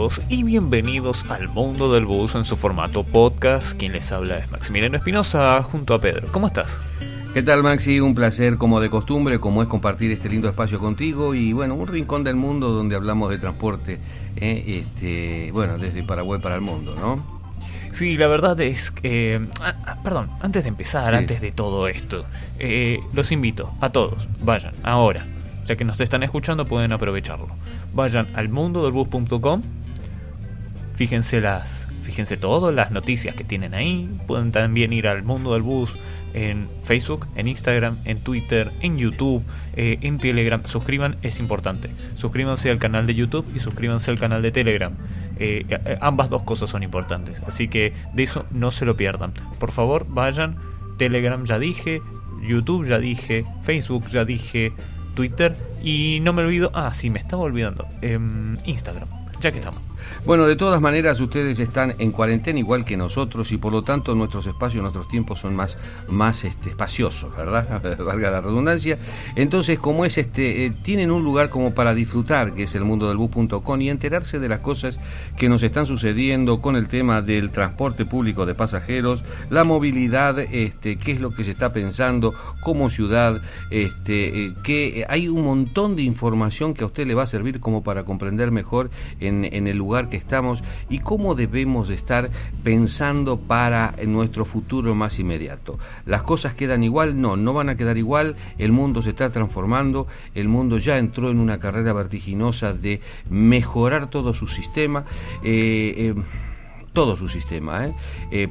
todos y bienvenidos al Mundo del Bus en su formato podcast. Quien les habla es Maximiliano Espinosa junto a Pedro. ¿Cómo estás? ¿Qué tal, Maxi? Un placer, como de costumbre, como es compartir este lindo espacio contigo y bueno, un rincón del mundo donde hablamos de transporte, desde Paraguay para el mundo, ¿no? Sí, la verdad es que... perdón, antes de empezar, antes de todo esto, los invito a todos, vayan ahora, ya que nos están escuchando pueden aprovecharlo. Vayan al mundodelbus.com, fíjense todas las noticias que tienen ahí. Pueden también ir al Mundo del Bus en Facebook, en Instagram, en Twitter, en YouTube, en Telegram. Es importante. Suscríbanse al canal de YouTube y suscríbanse al canal de Telegram. Ambas dos cosas son importantes, así que de eso no se lo pierdan. Por favor, vayan. Telegram ya dije, YouTube ya dije, Facebook ya dije, Twitter y no me olvido, me estaba olvidando, Instagram, ya que estamos. Bueno, de todas maneras ustedes están en cuarentena igual que nosotros y por lo tanto nuestros espacios, nuestros tiempos son más espaciosos, ¿verdad? Valga la redundancia. Entonces, como es tienen un lugar como para disfrutar, que es el mundodelbus.com, y enterarse de las cosas que nos están sucediendo con el tema del transporte público de pasajeros, la movilidad, qué es lo que se está pensando como ciudad, que hay un montón de información que a usted le va a servir como para comprender mejor en el lugar que estamos y cómo debemos de estar pensando para nuestro futuro más inmediato. ¿Las cosas quedan igual? No van a quedar igual. El mundo se está transformando, el mundo ya entró en una carrera vertiginosa de mejorar todo su sistema,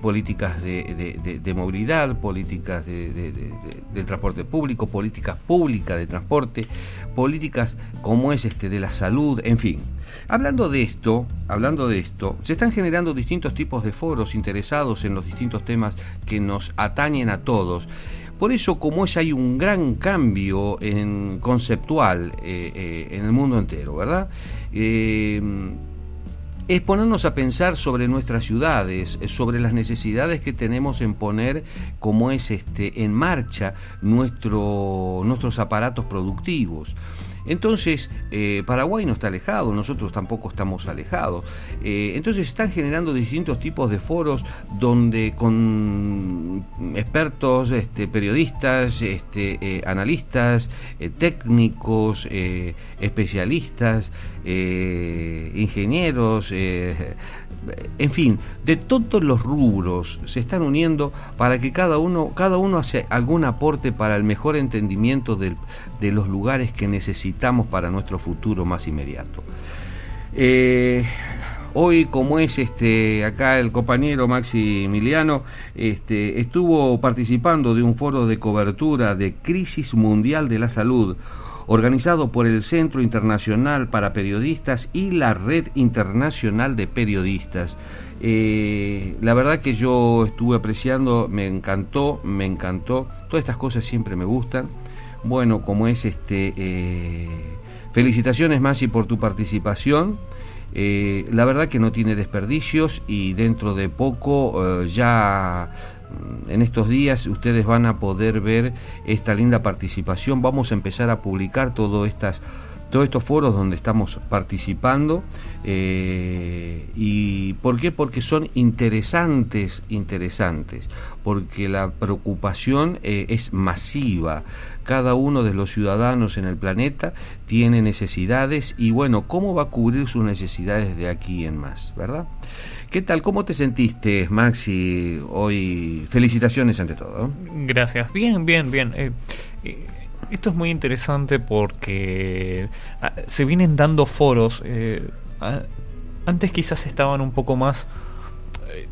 políticas de movilidad, políticas del transporte público, políticas públicas de transporte, políticas como es de la salud, en fin. Hablando de esto, se están generando distintos tipos de foros interesados en los distintos temas que nos atañen a todos. Por eso, como hay un gran cambio conceptual en el mundo entero, ¿verdad? Es ponernos a pensar sobre nuestras ciudades, sobre las necesidades que tenemos en poner como en marcha nuestros aparatos productivos. Entonces, Paraguay no está alejado, nosotros tampoco estamos alejados. Entonces están generando distintos tipos de foros donde con expertos, periodistas, analistas, técnicos, especialistas, ingenieros, en fin, de todos los rubros se están uniendo para que cada uno hace algún aporte para el mejor entendimiento de los lugares que necesitamos para nuestro futuro más inmediato. Hoy, como es acá el compañero Maximiliano, estuvo participando de un foro de cobertura de crisis mundial de la salud, organizado por el Centro Internacional para Periodistas y la Red Internacional de Periodistas. La verdad que yo estuve apreciando, me encantó, todas estas cosas siempre me gustan. Bueno, como es felicitaciones, Maxi, por tu participación. La verdad que no tiene desperdicios y dentro de poco ya en estos días ustedes van a poder ver esta linda participación. Vamos a empezar a publicar todos estos foros donde estamos participando. ¿Y por qué? Porque son interesantes, porque la preocupación es masiva. Cada uno de los ciudadanos en el planeta tiene necesidades y bueno, ¿cómo va a cubrir sus necesidades de aquí en más, verdad? ¿Qué tal? ¿Cómo te sentiste, Maxi, hoy? Felicitaciones ante todo. Gracias. Bien. Esto es muy interesante porque se vienen dando foros. Antes quizás estaban un poco más...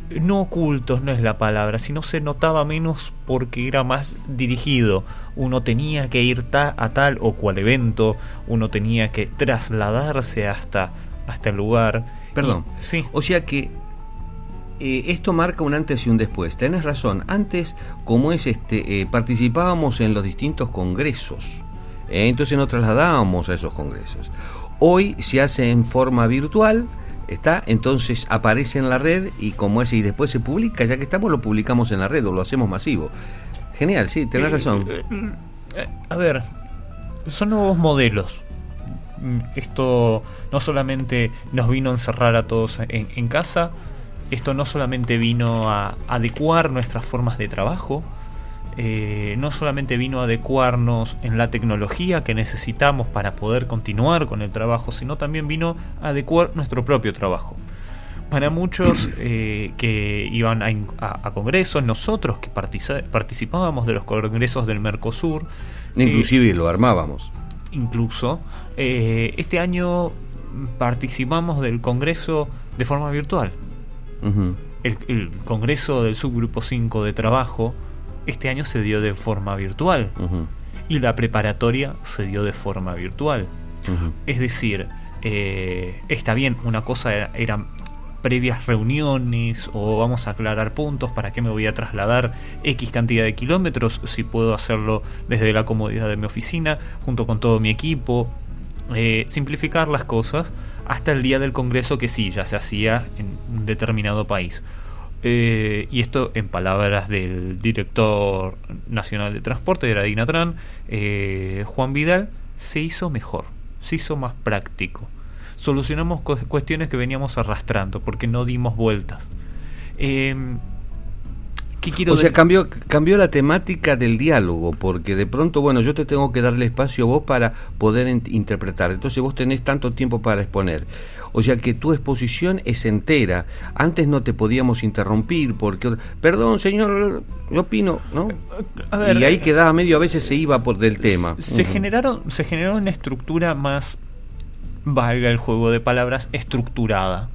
no ocultos no es la palabra, sino se notaba menos porque era más dirigido. Uno tenía que ir a tal o cual evento, uno tenía que trasladarse hasta el lugar. Perdón, sí. O sea que esto marca un antes y un después. Tenés razón, antes como participábamos en los distintos congresos, entonces nos trasladábamos a esos congresos. Hoy se hace en forma virtual. Entonces aparece en la red y y después se publica, ya que estamos lo publicamos en la red o lo hacemos masivo. Genial, sí, tenés razón. A ver, son nuevos modelos. esto no solamente nos vino a encerrar a todos en casa, esto no solamente vino a adecuar nuestras formas de trabajo, no solamente vino a adecuarnos en la tecnología que necesitamos para poder continuar con el trabajo, sino también vino a adecuar nuestro propio trabajo. Para muchos que iban a congresos, nosotros que participábamos de los congresos del Mercosur, inclusive lo armábamos. Incluso este año participamos del congreso de forma virtual. Uh-huh. El congreso del subgrupo 5 de trabajo este año se dio de forma virtual. Uh-huh. Y la preparatoria se dio de forma virtual. Uh-huh. Es decir, está bien, una cosa eran previas reuniones o vamos a aclarar puntos, para qué me voy a trasladar X cantidad de kilómetros si puedo hacerlo desde la comodidad de mi oficina junto con todo mi equipo, simplificar las cosas hasta el día del congreso, que sí, ya se hacía en un determinado país. Y esto en palabras del director nacional de transporte de la DINATRAN, Juan Vidal, se hizo mejor, se hizo más práctico. Solucionamos cuestiones que veníamos arrastrando porque no dimos vueltas. ¿Qué quiero o sea, cambió la temática del diálogo, porque de pronto, bueno, yo te tengo que darle espacio a vos para poder interpretar. Entonces vos tenés tanto tiempo para exponer. O sea que tu exposición es entera. Antes no te podíamos interrumpir porque, perdón, señor, yo opino, ¿no? A ver, y ahí quedaba medio, a veces se iba por del tema. Se generó una estructura más, valga el juego de palabras, estructurada.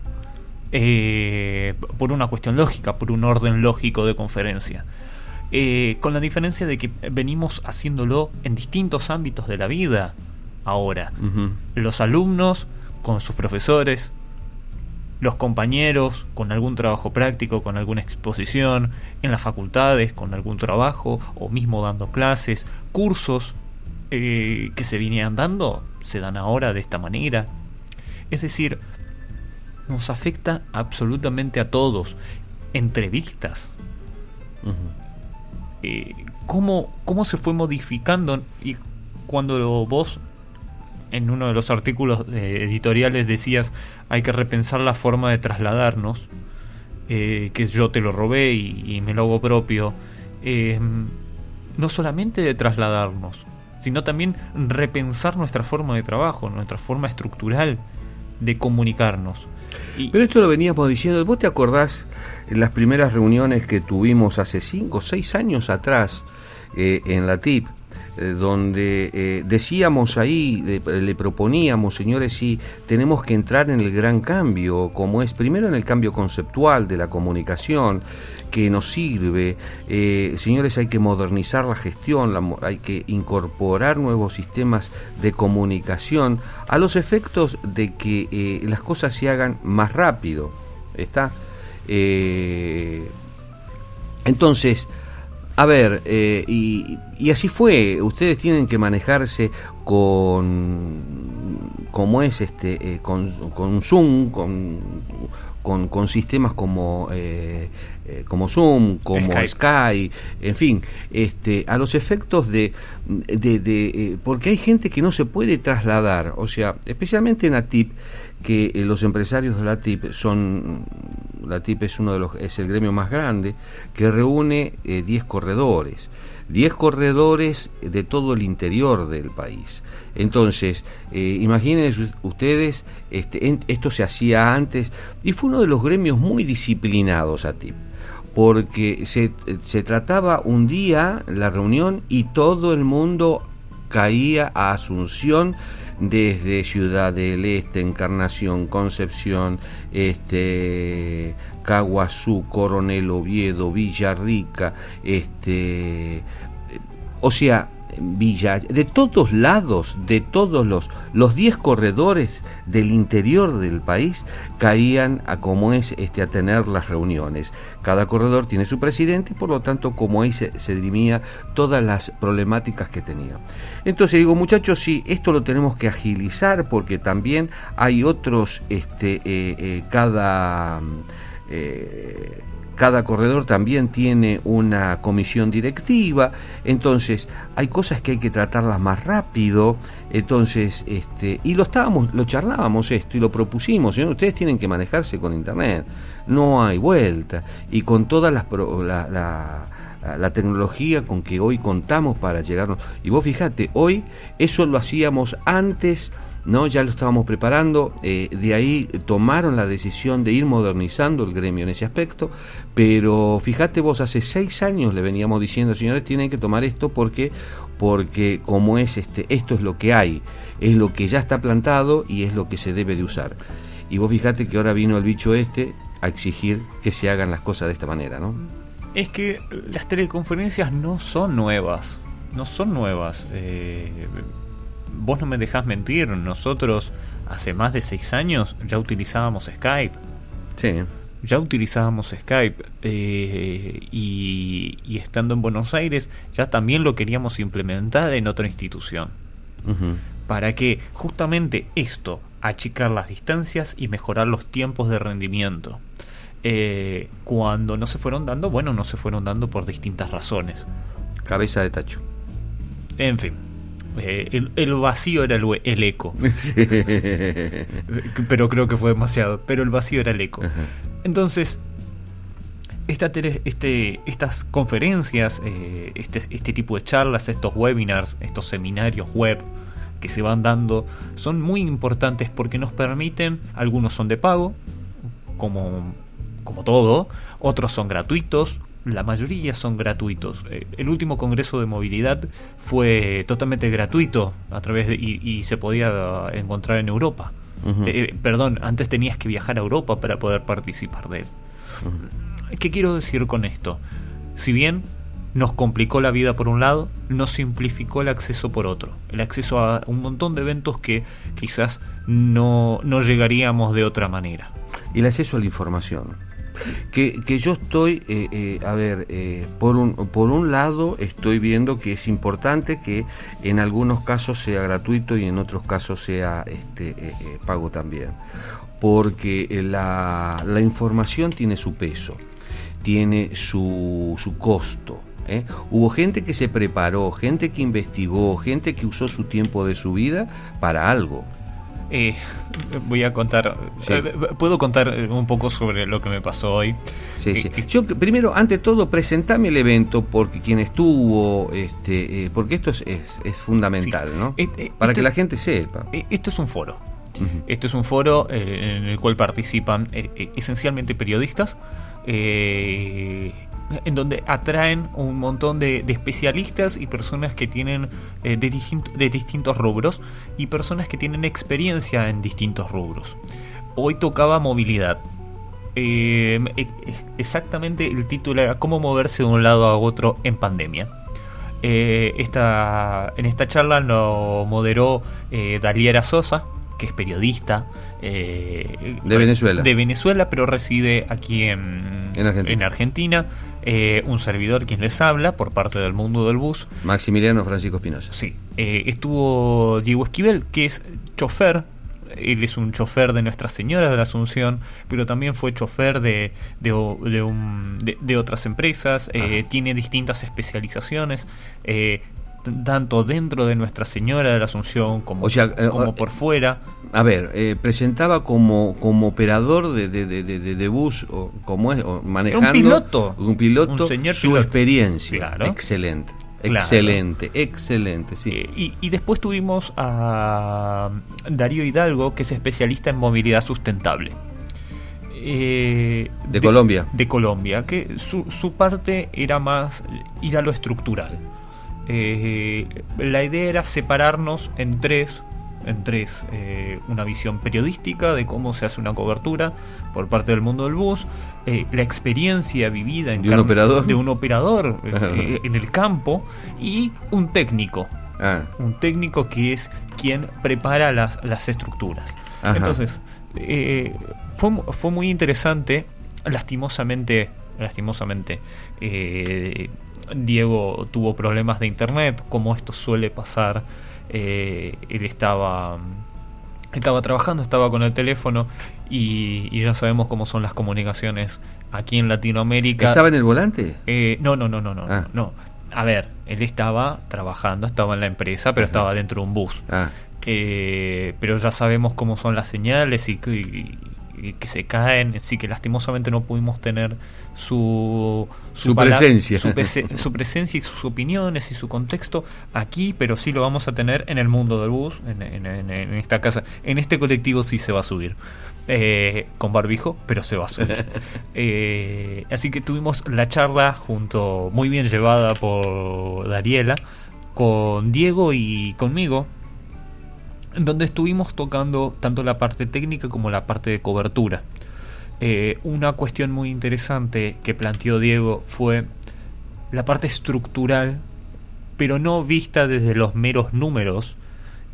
Por una cuestión lógica, por un orden lógico de conferencia, con la diferencia de que venimos haciéndolo en distintos ámbitos de la vida ahora. Uh-huh. Los alumnos con sus profesores, los compañeros con algún trabajo práctico, con alguna exposición, en las facultades con algún trabajo o mismo dando clases, cursos que se venían dando se dan ahora de esta manera. Es decir, nos afecta absolutamente a todos. Entrevistas. Uh-huh. ¿Cómo se fue modificando? Y cuando vos en uno de los artículos editoriales decías hay que repensar la forma de trasladarnos, que yo te lo robé y me lo hago propio, no solamente de trasladarnos, sino también repensar nuestra forma de trabajo, nuestra forma estructural de comunicarnos. Pero esto lo veníamos diciendo. ¿Vos te acordás en las primeras reuniones que tuvimos hace 5 o 6 años atrás en la TIP, donde decíamos ahí, le proponíamos, señores, si tenemos que entrar en el gran cambio, como es primero en el cambio conceptual de la comunicación, que nos sirve, señores, hay que modernizar la gestión, hay que incorporar nuevos sistemas de comunicación a los efectos de que las cosas se hagan más rápido. ¿Está? Entonces, a ver, y así fue. Ustedes tienen que manejarse con, como es con Zoom, con sistemas como Zoom, como Skype, en fin, a los efectos de porque hay gente que no se puede trasladar, o sea, especialmente en la TIP, que los empresarios de la TIP es el gremio más grande, que reúne 10 corredores de todo el interior del país. Entonces, imagínense ustedes, esto se hacía antes y fue uno de los gremios muy disciplinados a TIP, porque se trataba un día la reunión y todo el mundo caía a Asunción, desde Ciudad del Este, Encarnación, Concepción, Caguazú, Coronel Oviedo, Villarrica, o sea, Villa, de todos lados, de todos los 10 corredores del interior del país caían a como es a tener las reuniones. Cada corredor tiene su presidente y por lo tanto como ahí se dirimía todas las problemáticas que tenía. Entonces digo, muchachos, sí, esto lo tenemos que agilizar porque también cada corredor también tiene una comisión directiva, entonces hay cosas que hay que tratarlas más rápido, entonces y lo charlábamos esto y lo propusimos, ¿sí? Ustedes tienen que manejarse con internet, no hay vuelta, y con todas la tecnología con que hoy contamos para llegarnos, y vos fíjate, hoy eso lo hacíamos antes, ¿no? Ya lo estábamos preparando, de ahí tomaron la decisión de ir modernizando el gremio en ese aspecto, pero fíjate vos, hace 6 años le veníamos diciendo, señores, tienen que tomar esto porque como es esto es lo que hay, es lo que ya está plantado y es lo que se debe de usar. Y vos fíjate que ahora vino el bicho a exigir que se hagan las cosas de esta manera, ¿no? Es que las teleconferencias no son nuevas. Vos no me dejás mentir, nosotros hace más de 6 años ya utilizábamos Skype. Sí. Ya utilizábamos Skype y estando en Buenos Aires ya también lo queríamos implementar en otra institución. Uh-huh. Para que justamente esto, achicar las distancias y mejorar los tiempos de rendimiento. Cuando no se fueron dando por distintas razones. Cabeza de tacho. En fin. El vacío era el eco. Sí. Pero creo que fue demasiado. Pero el vacío era el eco. Ajá. Entonces, estas conferencias, este tipo de charlas, estos webinars, estos seminarios web que se van dando, son muy importantes porque nos permiten, algunos son de pago, como todo, otros son gratuitos. La mayoría son gratuitos. El último congreso de movilidad fue totalmente gratuito a través y se podía encontrar en Europa. Uh-huh. Antes tenías que viajar a Europa para poder participar de él. Uh-huh. ¿Qué quiero decir con esto? Si bien nos complicó la vida por un lado, nos simplificó el acceso por otro. El acceso a un montón de eventos que quizás no llegaríamos de otra manera. Y el acceso a la información. Que yo estoy, por un lado estoy viendo que es importante que en algunos casos sea gratuito y en otros casos sea pago también, porque la información tiene su peso, tiene su costo. Hubo gente que se preparó, gente que investigó, gente que usó su tiempo de su vida para algo. Voy a contar. Sí. ¿Puedo contar un poco sobre lo que me pasó hoy? Sí. Yo primero, ante todo, presentame el evento, porque quien estuvo, porque esto es fundamental, sí. ¿No? Para que la gente sepa. Esto es un foro. Uh-huh. Esto es un foro en el cual participan esencialmente periodistas. En donde atraen un montón de especialistas y personas que tienen de distintos rubros y personas que tienen experiencia en distintos rubros. Hoy tocaba movilidad. Exactamente el título era cómo moverse de un lado a otro en pandemia. En esta charla lo moderó Daliera Sosa, que es periodista de Venezuela, pero reside aquí en Argentina. Un servidor quien les habla por parte del Mundo del Bus, Maximiliano Francisco Espinosa. Sí, estuvo Diego Esquivel, que es chofer. Él es un chofer de Nuestra Señora de la Asunción, pero también fue chofer de otras empresas. Tiene distintas especializaciones, tanto dentro de Nuestra Señora de la Asunción como por fuera. A ver, presentaba como operador de bus, o como es, o manejando un piloto, un señor su piloto. Experiencia. Claro. Excelente. Claro. Excelente, sí. Y después tuvimos a Darío Hidalgo, que es especialista en movilidad sustentable. De Colombia. De Colombia, que su parte era más ir a lo estructural. La idea era separarnos en tres, una visión periodística de cómo se hace una cobertura por parte del Mundo del Bus, la experiencia vivida de un operador en el campo, y un técnico que es quien prepara las estructuras. Ajá. Entonces fue muy interesante. Lastimosamente Diego tuvo problemas de internet, como esto suele pasar. Él estaba Estaba trabajando, estaba con el teléfono y ya sabemos cómo son las comunicaciones aquí en Latinoamérica. ¿Estaba en el volante? No. A ver, él estaba trabajando, estaba en la empresa, pero estaba dentro de un bus. Pero ya sabemos cómo son las señales y que se caen, así que lastimosamente no pudimos tener su presencia. Su presencia y sus opiniones y su contexto aquí, pero sí lo vamos a tener en el mundo del bus, en esta casa, en este colectivo sí se va a subir. Con barbijo, pero se va a subir. Así que tuvimos la charla muy bien llevada por Dariela, con Diego y conmigo, donde estuvimos tocando tanto la parte técnica como la parte de cobertura. Una cuestión muy interesante que planteó Diego fue la parte estructural, pero no vista desde los meros números,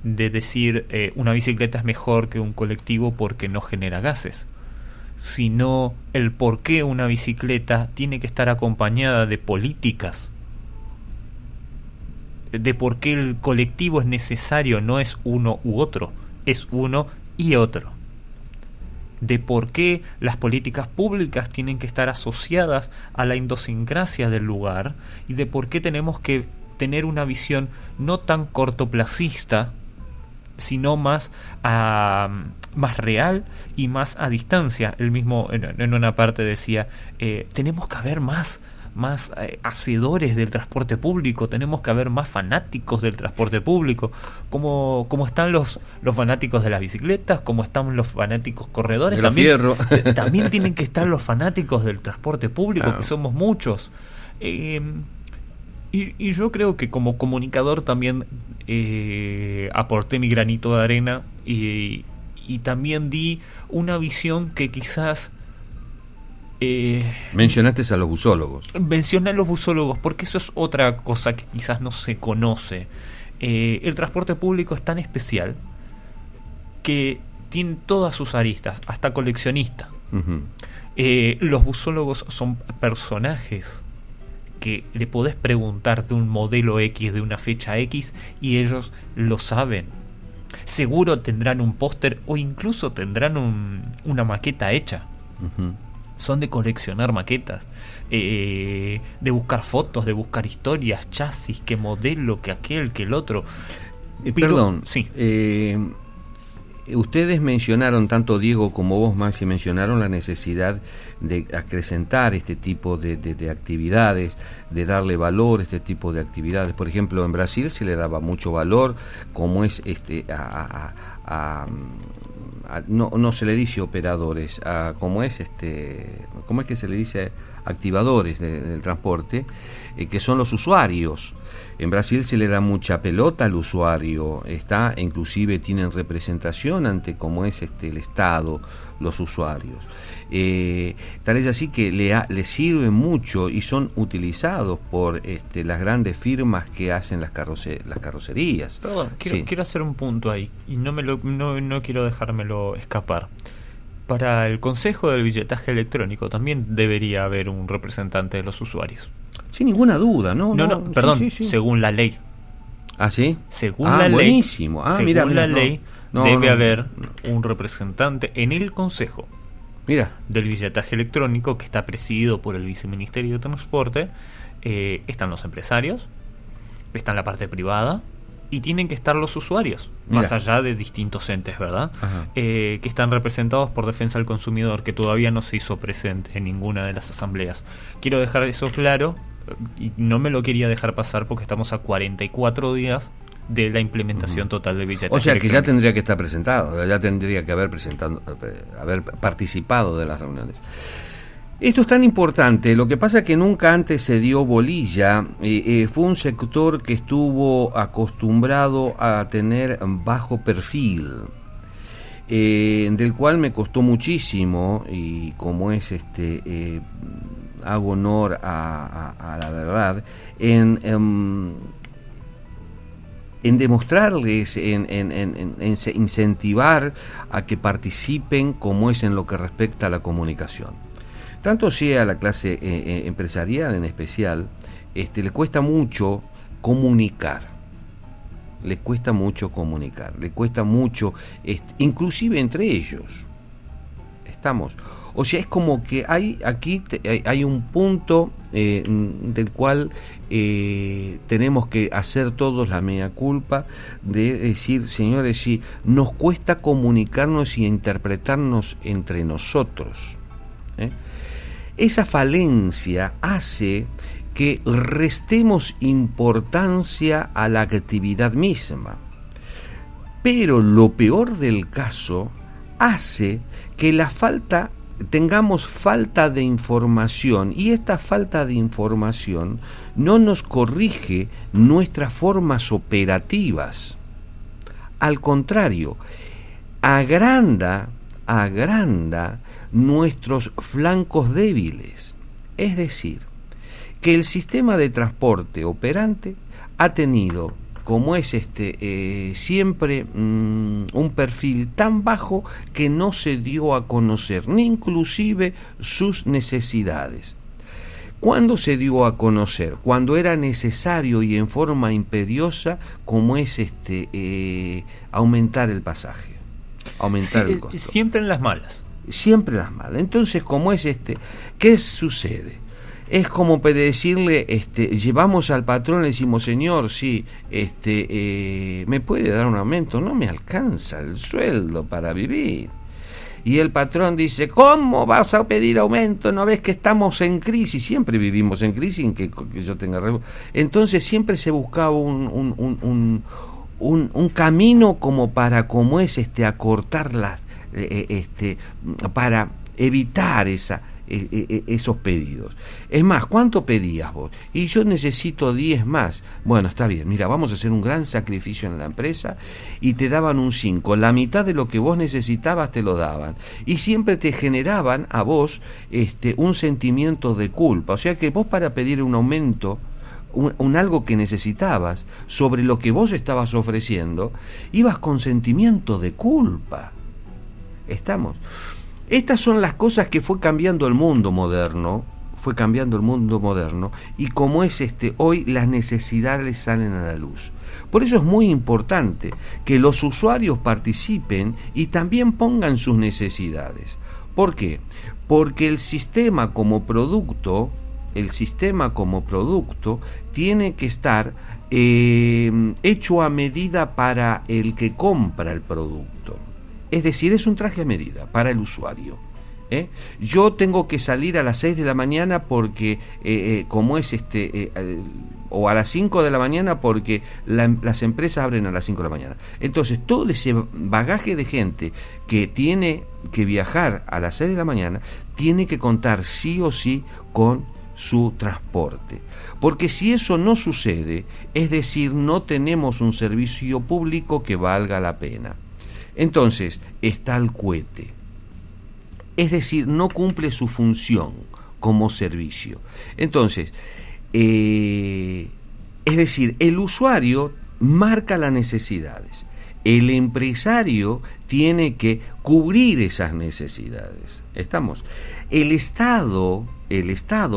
de decir una bicicleta es mejor que un colectivo porque no genera gases, sino el por qué una bicicleta tiene que estar acompañada de políticas, de por qué el colectivo es necesario, no es uno u otro, es uno y otro, de por qué las políticas públicas tienen que estar asociadas a la idiosincrasia del lugar, y de por qué tenemos que tener una visión no tan cortoplacista, sino más real y más a distancia. Él mismo en una parte decía, tenemos que haber más hacedores del transporte público, tenemos que haber más fanáticos del transporte público, como están los fanáticos de las bicicletas, como están los fanáticos corredores, también tienen que estar los fanáticos del transporte público, que somos muchos. Y yo creo que como comunicador también aporté mi granito de arena y también di una visión que quizás... Mencionaste a los busólogos. Mencioné a los busólogos porque eso es otra cosa que quizás no se conoce. El transporte público es tan especial que tiene todas sus aristas, hasta coleccionista. Uh-huh. Los busólogos son personajes que le podés preguntar de un modelo X, de una fecha X, y ellos lo saben. Seguro tendrán un póster o incluso tendrán una maqueta hecha. Uh-huh. Son de coleccionar maquetas, de buscar fotos, de buscar historias, chasis, qué modelo, que aquel, que el otro. Perdón, sí. Ustedes mencionaron, tanto Diego como vos, Maxi, mencionaron la necesidad de acrecentar este tipo de actividades, de darle valor a este tipo de actividades. Por ejemplo, en Brasil se le daba mucho valor, como es no se le dice operadores, ¿cómo es que se le dice? Activadores del transporte, que son los usuarios. En Brasil se le da mucha pelota al usuario, inclusive tienen representación ante cómo es el Estado, los usuarios. Tal es así que le sirve mucho y son utilizados por las grandes firmas que hacen las carrocerías. Perdón, quiero hacer un punto ahí y no quiero dejármelo escapar. Para el Consejo del Billetaje Electrónico también debería haber un representante de los usuarios. Sin ninguna duda, ¿no? Perdón, sí. Según la ley. ¿Ah, sí? Según la buenísimo. ley. Según la ley, debe haber un representante en el Consejo del Billetaje Electrónico, que está presidido por el Viceministerio de Transporte. Están los empresarios, está la parte privada, y tienen que estar los usuarios, más allá de distintos entes, ¿verdad? Que están representados por Defensa del Consumidor, que todavía no se hizo presente en ninguna de las asambleas. Quiero dejar eso claro, y no me lo quería dejar pasar porque estamos a 44 días de la implementación total del billete. O sea que ya tendría que estar presentado, ya tendría que haber participado de las reuniones. Esto es tan importante, lo que pasa es que nunca antes se dio bolilla, fue un sector que estuvo acostumbrado a tener bajo perfil, del cual me costó muchísimo, y como es hago honor a la verdad, en demostrarles, en incentivar a que participen, como es en lo que respecta a la comunicación. Tanto sea la clase empresarial en especial, le cuesta mucho comunicar. les cuesta mucho comunicar, les cuesta mucho, inclusive entre ellos. Estamos. O sea, es como que hay un punto del cual tenemos que hacer todos la mea culpa de decir, señores, si nos cuesta comunicarnos y interpretarnos entre nosotros, esa falencia hace que restemos importancia a la actividad misma. Pero lo peor del caso hace que tengamos falta de información, y esta falta de información no nos corrige nuestras formas operativas. Al contrario, agranda nuestros flancos débiles. Es decir, que el sistema de transporte operante ha tenido, como es siempre, un perfil tan bajo que no se dio a conocer, ni inclusive sus necesidades. ¿Cuándo se dio a conocer? Cuando era necesario y en forma imperiosa, como es aumentar el pasaje, aumentar el costo. Siempre en las malas. Siempre las malas. Entonces, como es ¿qué sucede? Es como decirle, llevamos al patrón, le decimos, señor, sí, ¿me puede dar un aumento? No me alcanza el sueldo para vivir. Y el patrón dice, ¿cómo vas a pedir aumento? ¿No ves que estamos en crisis? Siempre vivimos en crisis, en que yo tenga... Entonces siempre se buscaba un camino como para, como es acortar para evitar esos pedidos. Es más, ¿cuánto pedías vos? Y yo necesito 10 más. Bueno, está bien, mira, vamos a hacer un gran sacrificio en la empresa, y te daban un 5, la mitad de lo que vos necesitabas te lo daban, y siempre te generaban a vos un sentimiento de culpa. O sea que vos, para pedir un aumento, un algo que necesitabas sobre lo que vos estabas ofreciendo, ibas con sentimiento de culpa. Estamos. Estas son las cosas que fue cambiando el mundo moderno, y como es hoy, las necesidades salen a la luz. Por eso es muy importante que los usuarios participen y también pongan sus necesidades. ¿Por qué? Porque el sistema como producto tiene que estar hecho a medida para el que compra el producto. Es decir, es un traje a medida para el usuario. Yo tengo que salir a las 6 de la mañana porque, como es o a las 5 de la mañana porque las empresas abren a las 5 de la mañana. Entonces, todo ese bagaje de gente que tiene que viajar a las 6 de la mañana tiene que contar sí o sí con su transporte. Porque si eso no sucede, es decir, no tenemos un servicio público que valga la pena. Entonces, está el cohete. Es decir, no cumple su función como servicio. Entonces, es decir, el usuario marca las necesidades. El empresario tiene que cubrir esas necesidades. ¿Estamos? El Estado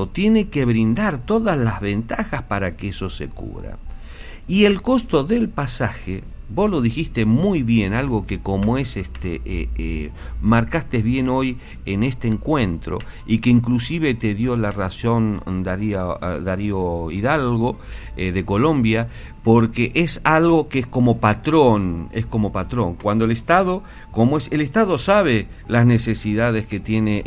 tiene que brindar todas las ventajas para que eso se cubra. Y el costo del pasaje, vos lo dijiste muy bien, algo que como es marcaste bien hoy en este encuentro, y que inclusive te dio la razón Darío Hidalgo de Colombia, porque es algo que es como patrón. Cuando el Estado, el Estado sabe las necesidades que tiene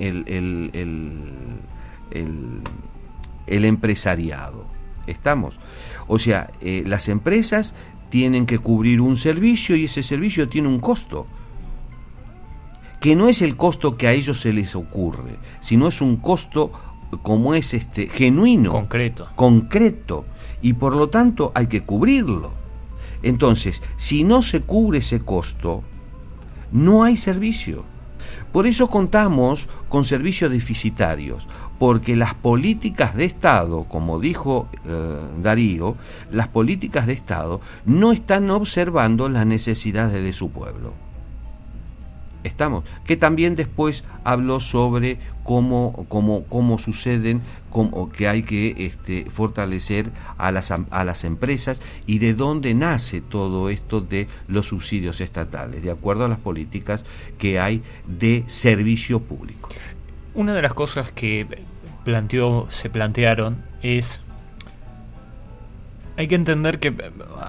el empresariado. ¿Estamos? O sea, las empresas tienen que cubrir un servicio, y ese servicio tiene un costo, que no es el costo que a ellos se les ocurre, sino es un costo como es genuino, concreto, y por lo tanto hay que cubrirlo. Entonces, si no se cubre ese costo, no hay servicio. Por eso contamos con servicios deficitarios, porque las políticas de Estado, como dijo Darío, las políticas de Estado no están observando las necesidades de su pueblo. Estamos. Que también después habló sobre cómo suceden, que hay que fortalecer a las empresas y de dónde nace todo esto de los subsidios estatales, de acuerdo a las políticas que hay de servicio público. Una de las cosas que se plantearon es... Hay que entender que,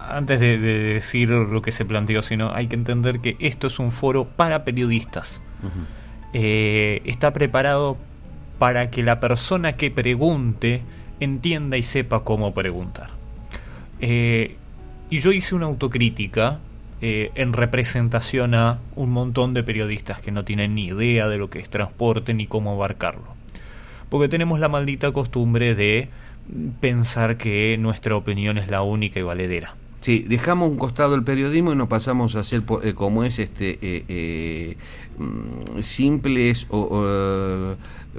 antes de decir lo que se planteó, hay que entender que esto es un foro para periodistas. Uh-huh. Está preparado para que la persona que pregunte entienda y sepa cómo preguntar. Y yo hice una autocrítica en representación a un montón de periodistas que no tienen ni idea de lo que es transporte ni cómo abarcarlo. Porque tenemos la maldita costumbre de pensar que nuestra opinión es la única y valedera. Sí, dejamos un costado el periodismo y nos pasamos a ser como es simples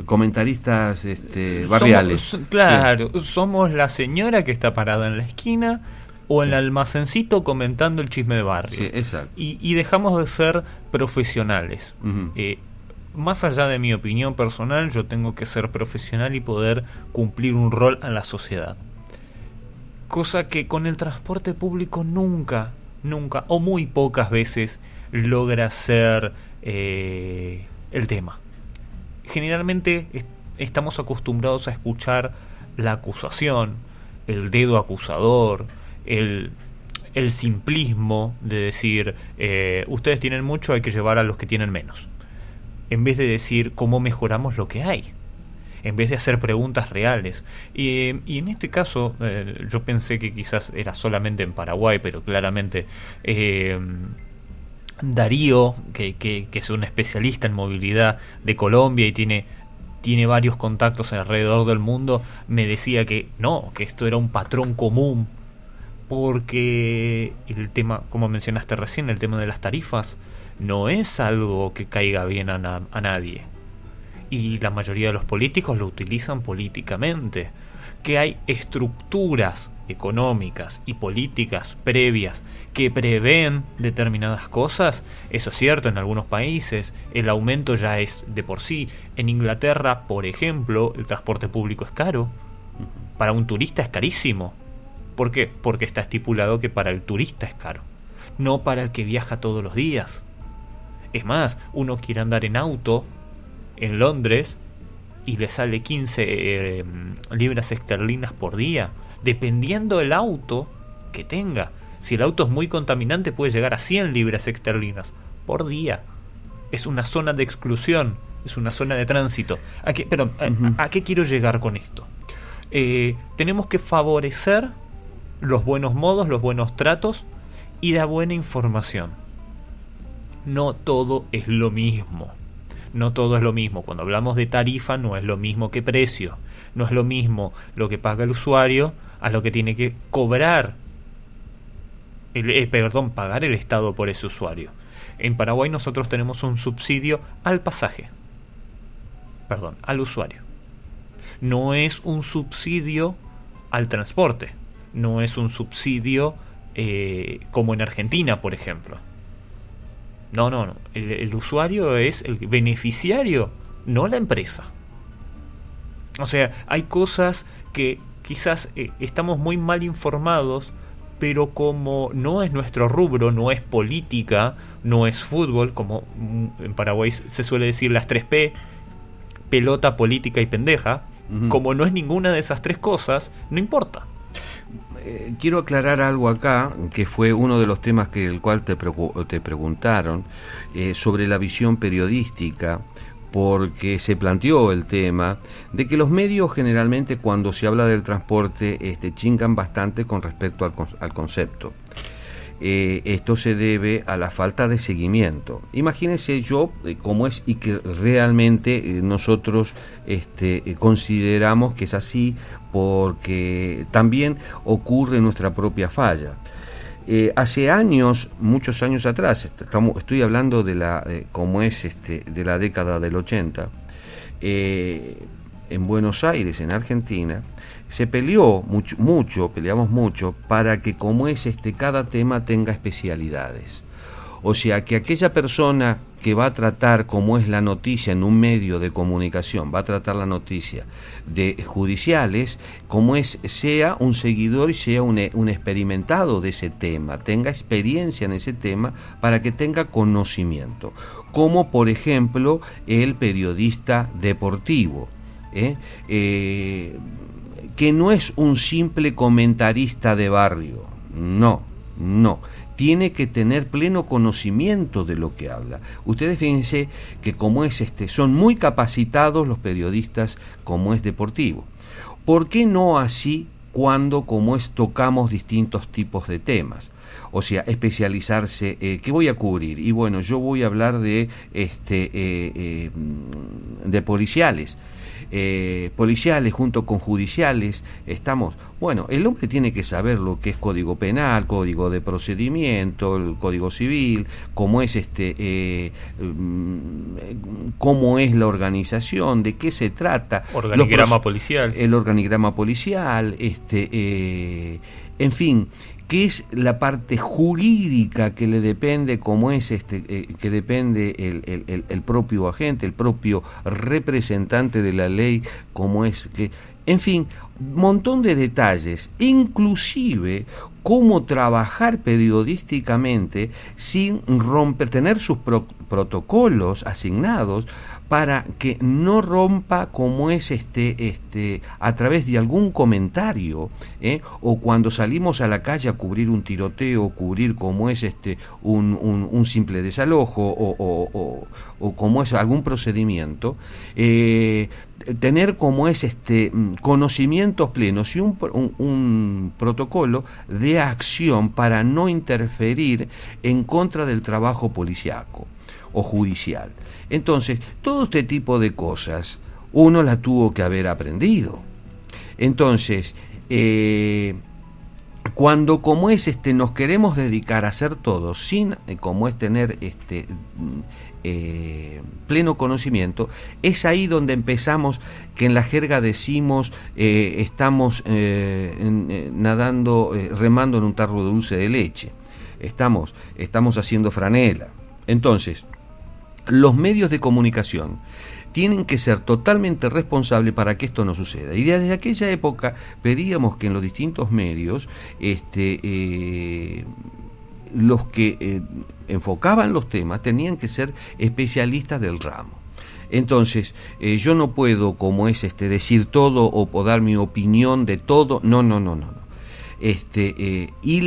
comentaristas barriales. Somos la señora que está parada en la esquina o en el almacencito comentando el chisme de barrio. Sí, exacto. Y dejamos de ser profesionales. Uh-huh. Más allá de mi opinión personal, yo tengo que ser profesional y poder cumplir un rol en la sociedad. Cosa que con el transporte público nunca, o muy pocas veces, logra ser el tema. Generalmente estamos acostumbrados a escuchar la acusación, el dedo acusador, el simplismo de decir, ustedes tienen mucho, hay que llevar a los que tienen menos. En vez de decir cómo mejoramos lo que hay, en vez de hacer preguntas reales. Y en este caso, yo pensé que quizás era solamente en Paraguay, pero claramente Darío, que es un especialista en movilidad de Colombia y tiene varios contactos alrededor del mundo, me decía que no, que esto era un patrón común, porque el tema, como mencionaste recién, el tema de las tarifas, no es algo que caiga bien a nadie. Y la mayoría de los políticos lo utilizan políticamente. Que hay estructuras económicas y políticas previas que prevén determinadas cosas, eso es cierto. En algunos países el aumento ya es de por sí. En Inglaterra, por ejemplo, el transporte público es caro. Para un turista es carísimo. ¿Por qué? Porque está estipulado que para el turista es caro, no para el que viaja todos los días. Es más, uno quiere andar en auto en Londres y le sale 15 libras esterlinas por día, dependiendo del auto que tenga. Si el auto es muy contaminante, puede llegar a 100 libras esterlinas por día. Es una zona de exclusión, es una zona de tránsito. ¿A qué quiero llegar con esto? Tenemos que favorecer los buenos modos, los buenos tratos y la buena información. No todo es lo mismo. No todo es lo mismo. Cuando hablamos de tarifa, no es lo mismo que precio. No es lo mismo lo que paga el usuario a lo que tiene que cobrar, pagar el Estado por ese usuario. En Paraguay nosotros tenemos un subsidio al al usuario. No es un subsidio al transporte. No es un subsidio como en Argentina, por ejemplo. No. El usuario es el beneficiario, no la empresa. O sea, hay cosas que quizás estamos muy mal informados, pero como no es nuestro rubro, no es política, no es fútbol, como en Paraguay se suele decir las 3P, pelota, política y pendeja, uh-huh. Como no es ninguna de esas tres cosas, no importa. Quiero aclarar algo acá, que fue uno de los temas que el cual te preguntaron, sobre la visión periodística, porque se planteó el tema de que los medios generalmente cuando se habla del transporte chingan bastante con respecto al concepto. Esto se debe a la falta de seguimiento. Imagínense yo cómo es y que realmente nosotros consideramos que es así, porque también ocurre nuestra propia falla. Hace años, muchos años atrás, estoy hablando de de la década del 80, en Buenos Aires, en Argentina, se peleamos mucho para que cada tema tenga especialidades. O sea, que aquella persona que va a tratar, como es la noticia en un medio de comunicación, va a tratar la noticia de judiciales, como sea un seguidor y sea un experimentado de ese tema, tenga experiencia en ese tema para que tenga conocimiento, como por ejemplo el periodista deportivo, que no es un simple comentarista de barrio, no, tiene que tener pleno conocimiento de lo que habla. Ustedes fíjense que como es son muy capacitados los periodistas como es deportivo. ¿Por qué no así cuando como tocamos distintos tipos de temas? O sea, especializarse, ¿qué voy a cubrir? Y bueno, yo voy a hablar de policiales. Policiales junto con judiciales, bueno, el hombre tiene que saber lo que es código penal, código de procedimiento, el código civil, cómo es cómo es la organización, de qué se trata, organigrama policial, el organigrama policial, en fin, que es la parte jurídica que le depende, como es que depende el propio agente, el propio representante de la ley, como es que, en fin, montón de detalles, inclusive cómo trabajar periodísticamente sin tener sus protocolos asignados para que no rompa, como es a través de algún comentario, o cuando salimos a la calle a cubrir un tiroteo, cubrir como es un simple desalojo o como es algún procedimiento, tener como es conocimientos plenos y un protocolo de acción para no interferir en contra del trabajo policíaco o judicial. Entonces, todo este tipo de cosas uno la tuvo que haber aprendido. Entonces, cuando como es nos queremos dedicar a hacer todo sin como es tener pleno conocimiento, es ahí donde empezamos, que en la jerga decimos estamos nadando, remando en un tarro de dulce de leche, estamos haciendo franela. Entonces, los medios de comunicación tienen que ser totalmente responsables para que esto no suceda. Y desde aquella época pedíamos que en los distintos medios los que enfocaban los temas tenían que ser especialistas del ramo. Entonces, yo no puedo, como es decir todo o dar mi opinión de todo, no. Y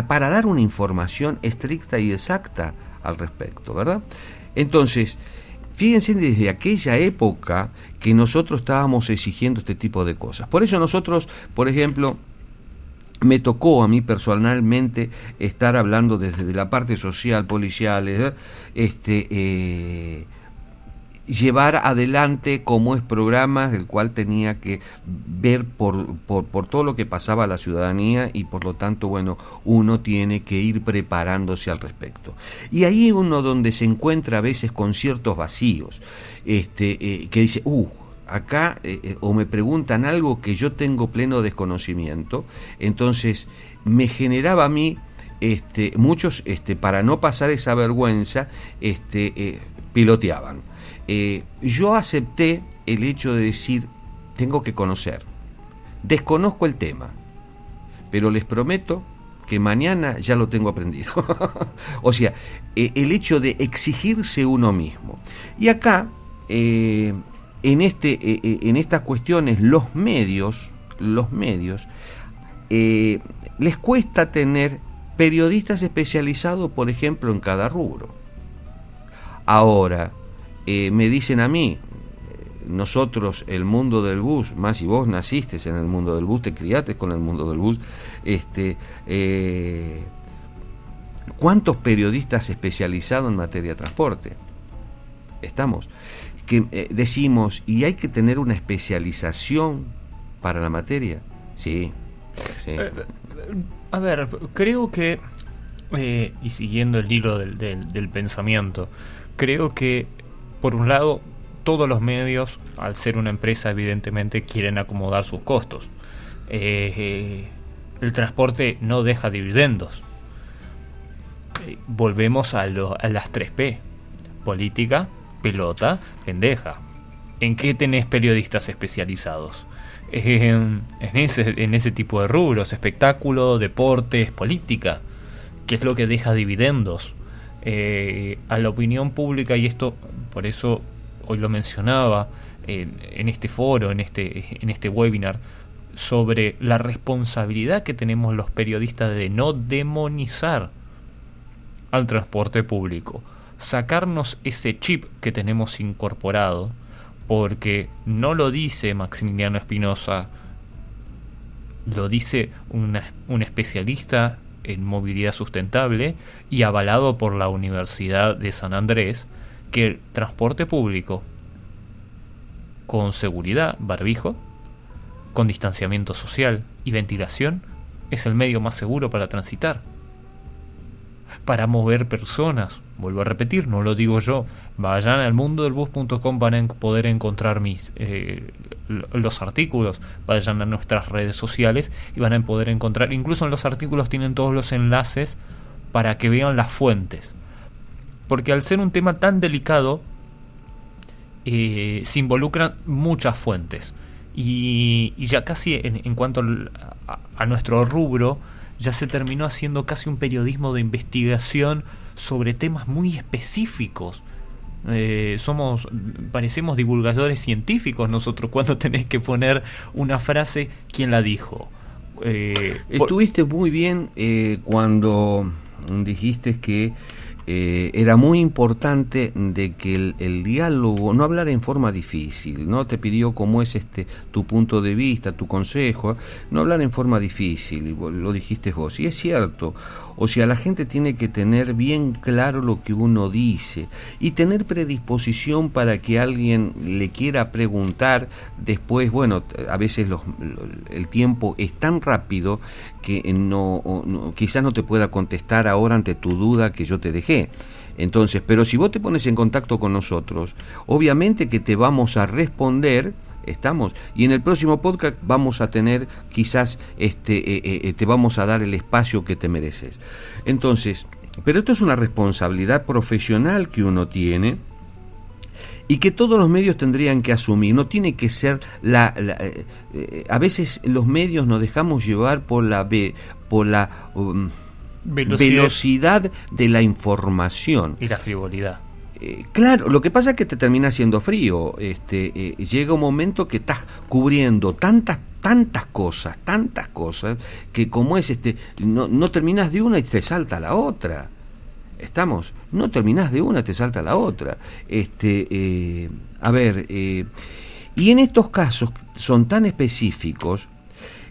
para dar una información estricta y exacta al respecto, ¿verdad? Entonces, fíjense desde aquella época que nosotros estábamos exigiendo este tipo de cosas. Por eso nosotros, por ejemplo, me tocó a mí personalmente estar hablando desde la parte social, policial, llevar adelante como es programas del cual tenía que ver por todo lo que pasaba a la ciudadanía, y por lo tanto, bueno, uno tiene que ir preparándose al respecto. Y ahí uno donde se encuentra a veces con ciertos vacíos, que dice, acá o me preguntan algo que yo tengo pleno desconocimiento, entonces me generaba a mí, muchos, para no pasar esa vergüenza, piloteaban. Yo acepté el hecho de decir, tengo que conocer, desconozco el tema, pero les prometo que mañana ya lo tengo aprendido. O sea, el hecho de exigirse uno mismo. Y acá, en estas cuestiones, los medios les cuesta tener periodistas especializados, por ejemplo, en cada rubro. Ahora, me dicen a mí, nosotros, el mundo del bus, más si vos naciste en el mundo del bus, te criaste con el mundo del bus, ¿cuántos periodistas especializados en materia de transporte? Que decimos, ¿y hay que tener una especialización para la materia? Sí. A ver, creo que, y siguiendo el hilo del pensamiento, creo que, por un lado, todos los medios, al ser una empresa, evidentemente quieren acomodar sus costos. El transporte no deja dividendos. Volvemos a las 3P. política, pelota, pendeja. ¿En qué tenés periodistas especializados? En ese tipo de rubros, espectáculo, deportes, política, que es lo que deja dividendos a la opinión pública. Y esto, por eso hoy lo mencionaba en este foro, en este webinar, sobre la responsabilidad que tenemos los periodistas de no demonizar al transporte público, sacarnos ese chip que tenemos incorporado, porque no lo dice Maximiliano Espinosa, lo dice un especialista en movilidad sustentable y avalado por la Universidad de San Andrés, que el transporte público con seguridad, barbijo, con distanciamiento social y ventilación es el medio más seguro para transitar, para mover personas. Vuelvo a repetir, no lo digo yo, vayan al mundodelbus.com, van a poder encontrar los artículos, vayan a nuestras redes sociales y van a poder encontrar, incluso en los artículos tienen todos los enlaces para que vean las fuentes, porque al ser un tema tan delicado se involucran muchas fuentes y ya casi en cuanto a nuestro rubro ya se terminó haciendo casi un periodismo de investigación sobre temas muy específicos. Parecemos divulgadores científicos nosotros cuando tenés que poner una frase, ¿quién la dijo? Estuviste muy bien cuando dijiste que era muy importante de que el diálogo, no hablar en forma difícil, ¿no? Te pidió cómo es tu punto de vista, tu consejo, no hablar en forma difícil, lo dijiste vos, y es cierto. O sea, la gente tiene que tener bien claro lo que uno dice y tener predisposición para que alguien le quiera preguntar después. Bueno, a veces el tiempo es tan rápido que quizás no te pueda contestar ahora ante tu duda que yo te dejé. Entonces, pero si vos te pones en contacto con nosotros, obviamente que te vamos a responder. Estamos, y en el próximo podcast vamos a tener quizás te vamos a dar el espacio que te mereces. Entonces, pero esto es una responsabilidad profesional que uno tiene y que todos los medios tendrían que asumir. No tiene que ser a veces los medios nos dejamos llevar por la velocidad de la información y la frivolidad. Claro, lo que pasa es que te termina haciendo frío. Llega un momento que estás cubriendo tantas cosas, que como es no terminas de una y te salta la otra. No terminás de una, te salta la otra. Y en estos casos son tan específicos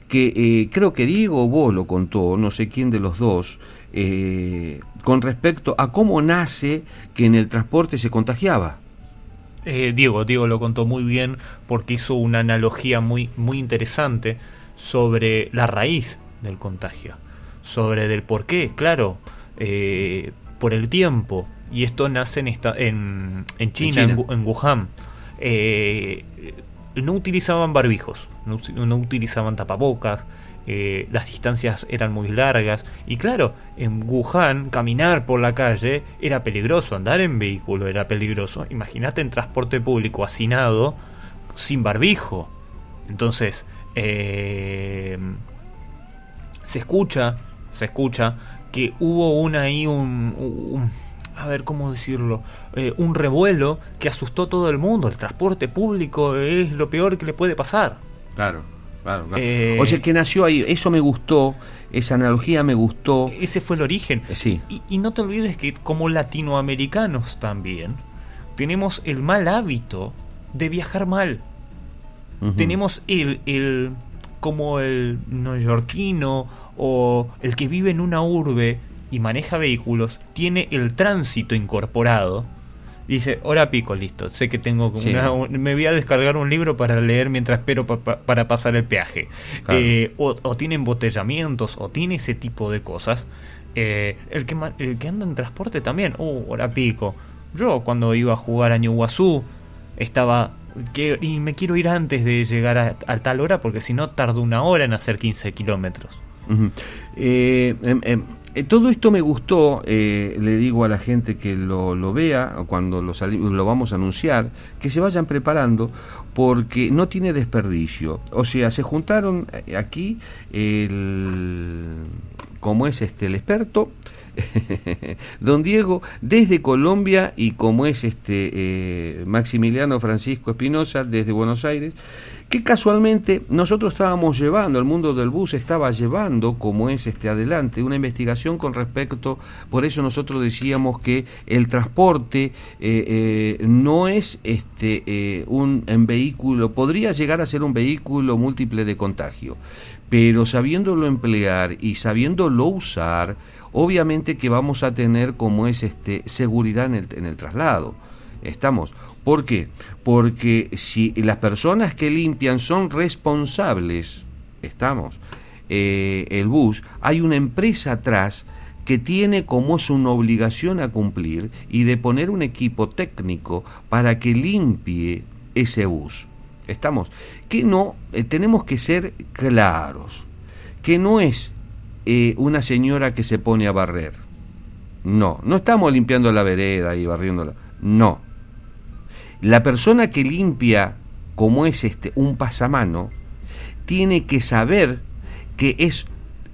que creo que Diego vos lo contó, no sé quién de los dos, con respecto a cómo nace que en el transporte se contagiaba. Diego lo contó muy bien porque hizo una analogía muy, muy interesante sobre la raíz del contagio, sobre del por qué, claro, por el tiempo. Y esto nace en China. En Wuhan. No utilizaban barbijos, no utilizaban tapabocas. Las distancias eran muy largas y claro, en Wuhan caminar por la calle era peligroso, andar en vehículo era peligroso. Imagínate en transporte público hacinado sin barbijo. Entonces se escucha que hubo a ver cómo decirlo, un revuelo que asustó a todo el mundo. El transporte público es lo peor que le puede pasar. Claro. O sea, que nació ahí, eso me gustó, esa analogía me gustó. Ese fue el origen. Sí. Y no te olvides que como latinoamericanos también tenemos el mal hábito de viajar mal. Uh-huh. Tenemos como el neoyorquino o el que vive en una urbe y maneja vehículos, tiene el tránsito incorporado. Dice, hora pico, listo, sé que tengo me voy a descargar un libro para leer mientras espero para pasar el peaje. Claro. O tiene embotellamientos, o tiene ese tipo de cosas. El que anda en transporte también, hora pico. Yo cuando iba a jugar a Ñuguazú y me quiero ir antes de llegar a tal hora porque si no tardo 1 hora en hacer 15 kilómetros. Uh-huh. Todo esto me gustó, le digo a la gente que lo vea cuando lo vamos a anunciar, que se vayan preparando porque no tiene desperdicio. O sea, se juntaron aquí como es el experto, don Diego, desde Colombia, y como es Maximiliano Francisco Espinosa, desde Buenos Aires, que casualmente nosotros estábamos llevando, el mundo del bus estaba llevando, como es adelante, una investigación con respecto, por eso nosotros decíamos que el transporte no es un vehículo, podría llegar a ser un vehículo múltiple de contagio, pero sabiéndolo emplear y sabiéndolo usar, obviamente que vamos a tener como es seguridad en el traslado. ¿Estamos? ¿Por qué? Porque si las personas que limpian son responsables, estamos, el bus, hay una empresa atrás que tiene como es una obligación a cumplir y de poner un equipo técnico para que limpie ese bus. ¿Estamos? Que no, tenemos que ser claros, que no es una señora que se pone a barrer. No estamos limpiando la vereda y barriéndola. No. La persona que limpia, como es un pasamano, tiene que saber que es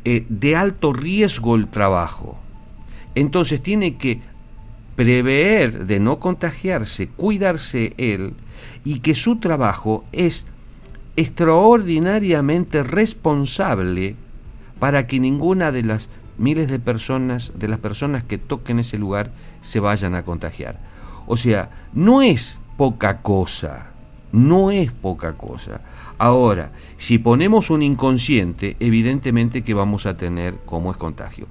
de alto riesgo el trabajo. Entonces tiene que prever de no contagiarse, cuidarse él, y que su trabajo es extraordinariamente responsable para que ninguna de las miles de personas, de las personas que toquen ese lugar, se vayan a contagiar. O sea, no es poca cosa, no es poca cosa. Ahora, si ponemos un inconsciente, evidentemente que vamos a tener como es contagio.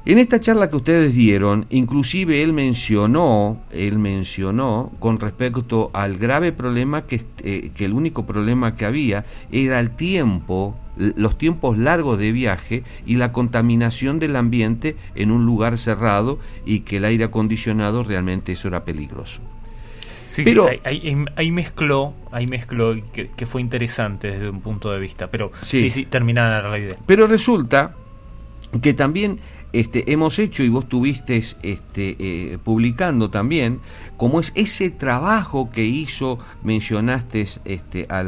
En esta charla que ustedes dieron, inclusive él mencionó con respecto al grave problema que el único problema que había era el tiempo, los tiempos largos de viaje y la contaminación del ambiente en un lugar cerrado, y que el aire acondicionado realmente eso era peligroso. Sí, pero sí, ahí mezcló que fue interesante desde un punto de vista, pero sí termina la idea. Pero resulta que también hemos hecho, y vos estuviste publicando también, como es ese trabajo que hizo, mencionaste a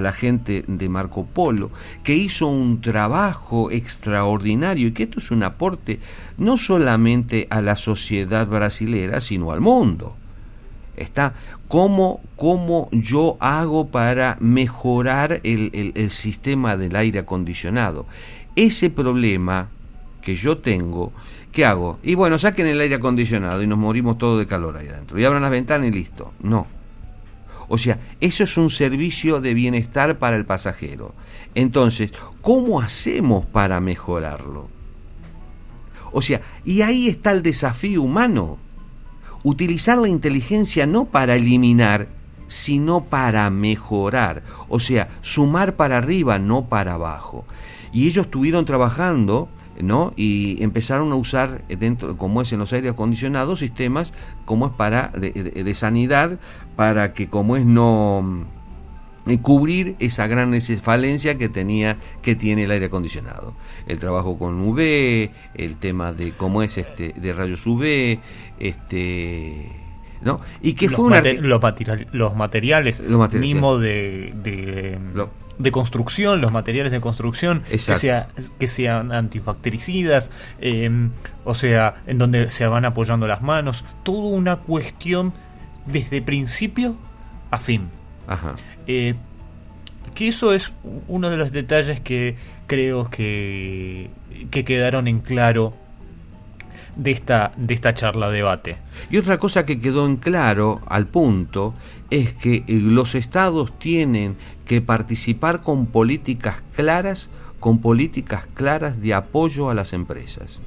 la gente de Marco Polo, que hizo un trabajo extraordinario, y que esto es un aporte no solamente a la sociedad brasilera, sino al mundo. Está cómo yo hago para mejorar el sistema del aire acondicionado. Ese problema que yo tengo, ¿qué hago? Y bueno, saquen el aire acondicionado y nos morimos todos de calor ahí adentro, y abran las ventanas y listo. No. O sea, eso es un servicio de bienestar para el pasajero. Entonces, ¿cómo hacemos para mejorarlo? O sea, y ahí está el desafío humano. Utilizar la inteligencia no para eliminar, sino para mejorar. O sea, sumar para arriba, no para abajo. Y ellos estuvieron trabajando, ¿no? Y empezaron a usar dentro, como es en los aires acondicionados, sistemas como es para de sanidad, para que como es no cubrir esa gran falencia que tiene el aire acondicionado. El trabajo con UV, el tema de cómo es de rayos UV, ¿no? Y que fue los materiales mismo de construcción, los materiales de construcción que sean antibactericidas, o sea, en donde se van apoyando las manos, toda una cuestión desde principio a fin. Ajá. Que eso es uno de los detalles que creo que quedaron en claro de esta charla debate. Y otra cosa que quedó en claro al punto es que los estados tienen que participar con políticas claras de apoyo a las empresas.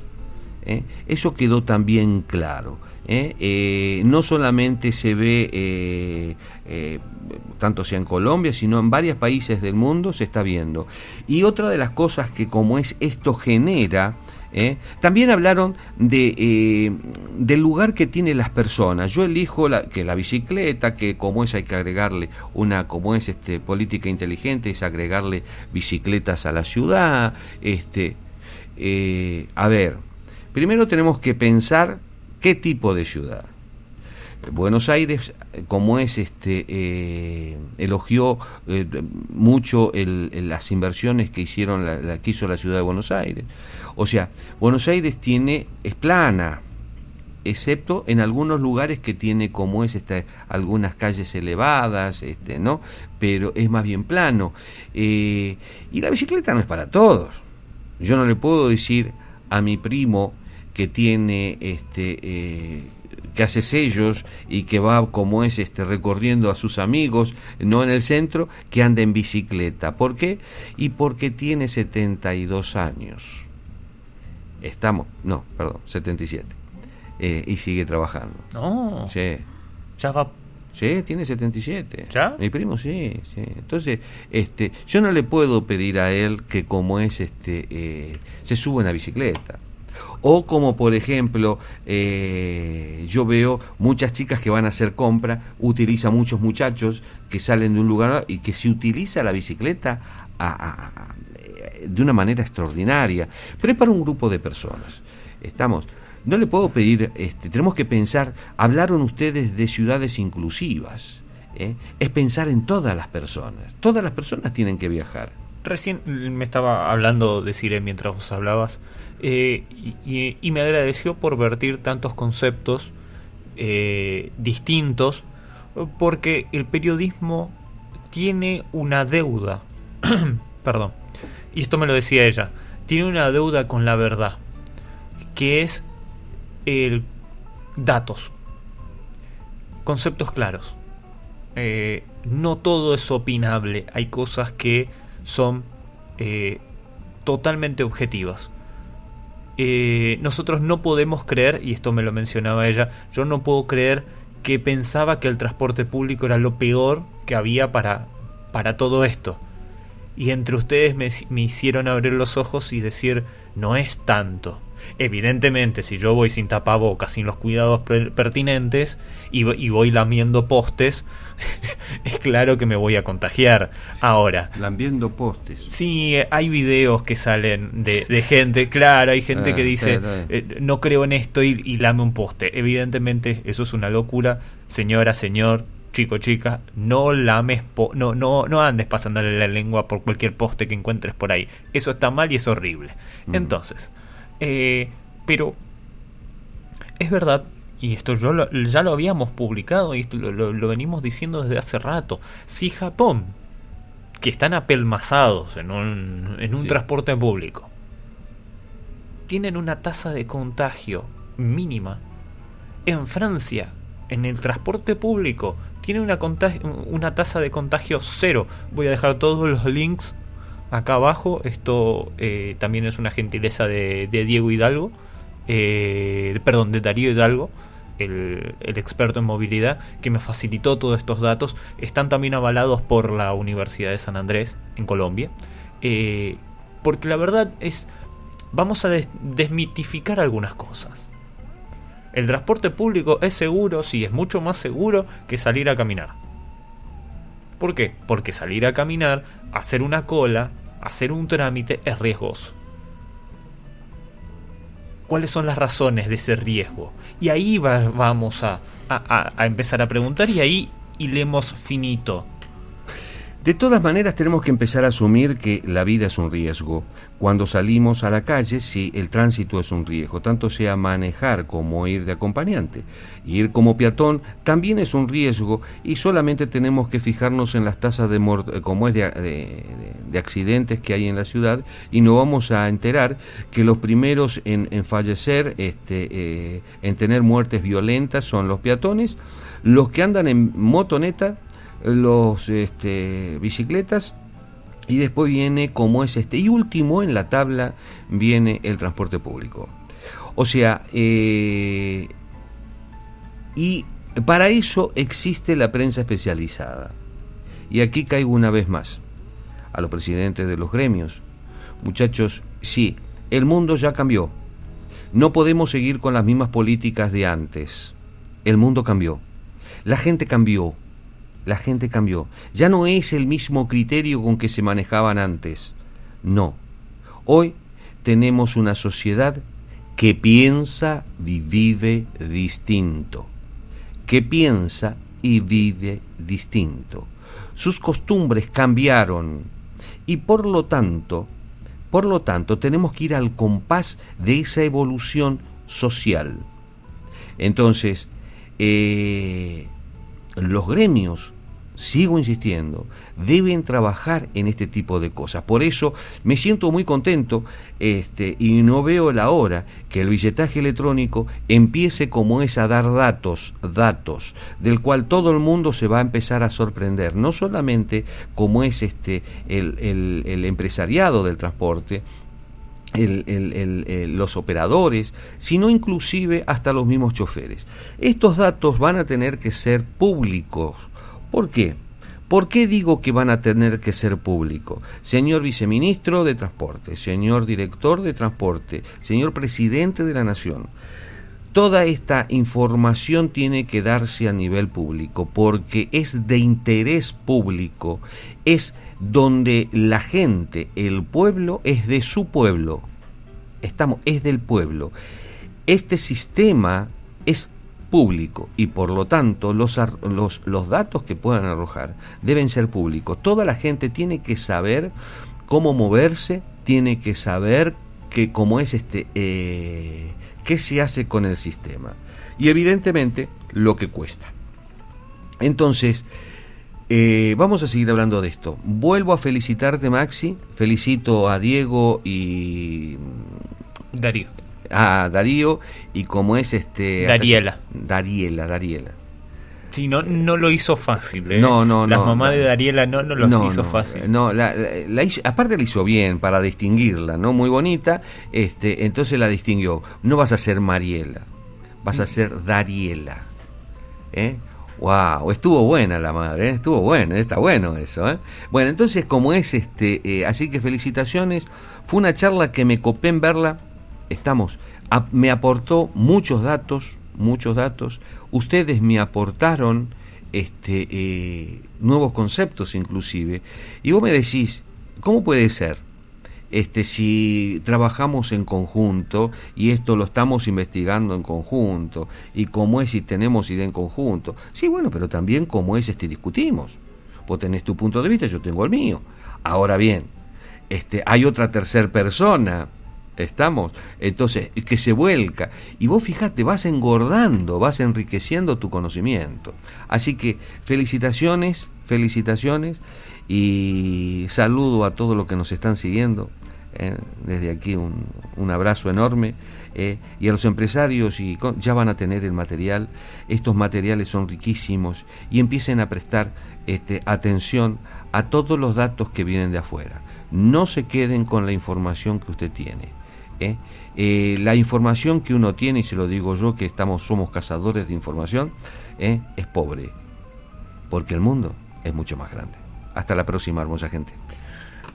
Eso quedó también claro. No solamente se ve, tanto sea en Colombia, sino en varios países del mundo se está viendo. Y otra de las cosas que como es esto genera, también hablaron del lugar que tienen las personas. Yo elijo la bicicleta, que como es hay que agregarle una como es política inteligente, es agregarle bicicletas a la ciudad. A ver, primero tenemos que pensar qué tipo de ciudad. Buenos Aires, como es elogió mucho las inversiones que hicieron que hizo la ciudad de Buenos Aires. O sea, Buenos Aires es plana, excepto en algunos lugares que tiene como es algunas calles elevadas, ¿no? Pero es más bien plano. Y la bicicleta no es para todos. Yo no le puedo decir a mi primo que tiene que hace sellos y que va como es recorriendo a sus amigos, no en el centro, que anda en bicicleta. ¿Por qué? Y porque tiene 72 años. 77. Y sigue trabajando. No. Sí. Ya va. Sí, tiene 77. ¿Ya? Mi primo sí. Entonces, yo no le puedo pedir a él que como es se suba en la bicicleta. O como por ejemplo, yo veo muchas chicas que van a hacer compra, utiliza muchos muchachos que salen de un lugar y que se utiliza la bicicleta de una manera extraordinaria. Pero es para un grupo de personas. No le puedo pedir, tenemos que pensar, hablaron ustedes de ciudades inclusivas, es pensar en todas las personas tienen que viajar. Recién me estaba hablando de Cire mientras vos hablabas, y me agradeció por vertir tantos conceptos distintos, porque el periodismo tiene una deuda, perdón, y esto me lo decía ella, tiene una deuda con la verdad, que es datos, conceptos claros. No todo es opinable, hay cosas que son totalmente objetivas. Nosotros no podemos creer, y esto me lo mencionaba ella, yo no puedo creer que pensaba que el transporte público era lo peor que había para todo esto. Y entre ustedes me hicieron abrir los ojos y decir, no es tanto. Evidentemente, si yo voy sin tapabocas, sin los cuidados pertinentes y voy lamiendo postes, es claro que me voy a contagiar. Ahora, lamiendo postes. Sí, hay videos que salen de gente, claro, hay gente que dice, no creo en esto y lame un poste. Evidentemente, eso es una locura. Señora, señor, chico, chica, no lames, no andes pasándole la lengua por cualquier poste que encuentres por ahí. Eso está mal y es horrible. Entonces, pero es verdad, y esto ya lo habíamos publicado y esto lo venimos diciendo desde hace rato. Si Japón, que están apelmazados en un transporte público, tienen una tasa de contagio mínima, en Francia, en el transporte público, tiene una tasa de contagio cero. Voy a dejar todos los links acá abajo. Esto también es una gentileza de Diego Hidalgo, de Darío Hidalgo, el experto en movilidad, que me facilitó todos estos datos. Están también avalados por la Universidad de San Andrés, en Colombia. Porque la verdad es, vamos a desmitificar algunas cosas. El transporte público es seguro, sí, es mucho más seguro que salir a caminar. ¿Por qué? Porque salir a caminar, hacer una cola, hacer un trámite es riesgoso. ¿Cuáles son las razones de ese riesgo? Y ahí vamos a empezar a preguntar, y ahí hilemos finito. De todas maneras, tenemos que empezar a asumir que la vida es un riesgo. Cuando salimos a la calle, sí, el tránsito es un riesgo, tanto sea manejar como ir de acompañante. Ir como peatón también es un riesgo, y solamente tenemos que fijarnos en las tasas de accidentes que hay en la ciudad, y nos vamos a enterar que los primeros en fallecer, en tener muertes violentas, son los peatones, los que andan en motoneta, los bicicletas, y después viene como es y último en la tabla viene el transporte público. O sea, y para eso existe la prensa especializada. Y aquí caigo una vez más a los presidentes de los gremios. Muchachos, sí, el mundo ya cambió. No podemos seguir con las mismas políticas de antes. El mundo cambió. La gente cambió. Ya no es el mismo criterio con que se manejaban antes. No. Hoy tenemos una sociedad que piensa y vive distinto, que piensa y vive distinto. Sus costumbres cambiaron y por lo tanto tenemos que ir al compás de esa evolución social. Entonces, los gremios, sigo insistiendo, deben trabajar en este tipo de cosas. Por eso me siento muy contento y no veo la hora que el billetaje electrónico empiece como es a dar datos, del cual todo el mundo se va a empezar a sorprender, no solamente como es el empresariado del transporte, los operadores, sino inclusive hasta los mismos choferes. Estos datos van a tener que ser públicos. ¿Por qué? ¿Por qué digo que van a tener que ser públicos? Señor viceministro de Transporte, señor director de Transporte, señor presidente de la Nación, toda esta información tiene que darse a nivel público porque es de interés público, es donde la gente, el pueblo, es de su pueblo, es del pueblo. Este sistema es público y por lo tanto los datos que puedan arrojar deben ser públicos. Toda la gente tiene que saber cómo moverse, tiene que saber cómo es qué se hace con el sistema y evidentemente lo que cuesta. Entonces, vamos a seguir hablando de esto. Vuelvo a felicitarte, Maxi. Felicito a Diego y Darío. A Darío y como es Dariela. Sí, no lo hizo fácil, ¿eh? No. La mamá de Dariela no lo hizo fácil. No, la hizo, aparte la hizo bien para distinguirla, ¿no? Muy bonita, entonces la distinguió. No vas a ser Mariela, vas a ser Dariela. Wow, estuvo buena la madre, estuvo buena, está bueno eso, ¿eh? Bueno, entonces como es así que felicitaciones. Fue una charla que me copé en verla. Me aportó muchos datos. Ustedes me aportaron nuevos conceptos inclusive. Y vos me decís, ¿cómo puede ser? Si trabajamos en conjunto y esto lo estamos investigando en conjunto y cómo es si tenemos idea en conjunto. Sí, bueno, pero también cómo es discutimos. Vos tenés tu punto de vista, yo tengo el mío. Ahora bien, hay otra tercera persona. Entonces, que se vuelca y vos fíjate, vas engordando, vas enriqueciendo tu conocimiento. Así que felicitaciones y saludo a todos los que nos están siguiendo, desde aquí un abrazo enorme, y a los empresarios ya van a tener el material. Estos materiales son riquísimos y empiecen a prestar atención a todos los datos que vienen de afuera. No se queden con la información que usted tiene. La información que uno tiene, y se lo digo yo que somos cazadores de información, es pobre, porque el mundo es mucho más grande. Hasta la próxima, hermosa gente.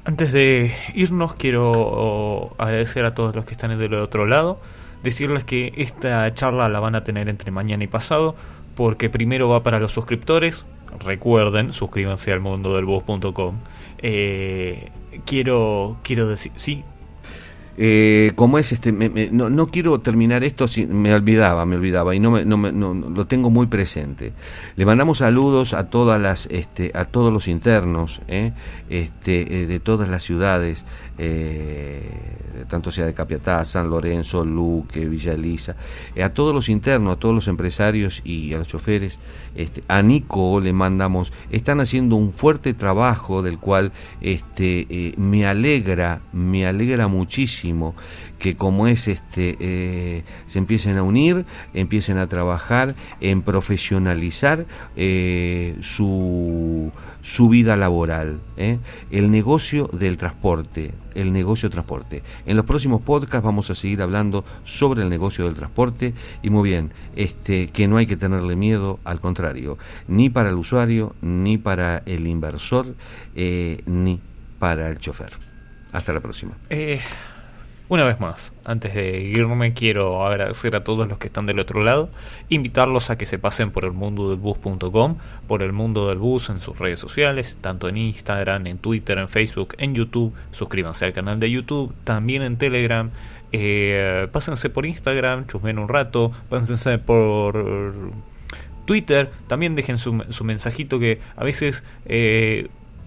Antes de irnos, quiero agradecer a todos los que están del otro lado, decirles que esta charla la van a tener entre mañana y pasado, porque primero va para los suscriptores. Recuerden, suscríbanse al mundodelbus.com. Quiero decir, sí. Como es no quiero terminar esto, me olvidaba y no lo tengo muy presente. Le mandamos saludos a todas a todos los internos de todas las ciudades, tanto sea de Capiatá, San Lorenzo, Luque, Villa Elisa, a todos los internos, a todos los empresarios y a los choferes. A Nico le mandamos, están haciendo un fuerte trabajo del cual me alegra muchísimo que como es se empiecen a unir, empiecen a trabajar en profesionalizar su vida laboral, el negocio del transporte, En los próximos podcasts vamos a seguir hablando sobre el negocio del transporte y muy bien, que no hay que tenerle miedo, al contrario, ni para el usuario, ni para el inversor, ni para el chofer. Hasta la próxima. Una vez más, antes de irme, quiero agradecer a todos los que están del otro lado, invitarlos a que se pasen por elmundodelbus.com, por El Mundo del Bus en sus redes sociales, tanto en Instagram, en Twitter, en Facebook, en YouTube. Suscríbanse al canal de YouTube, también en Telegram. Pásense por Instagram, chusmen un rato, pásense por Twitter, también dejen su mensajito, que a veces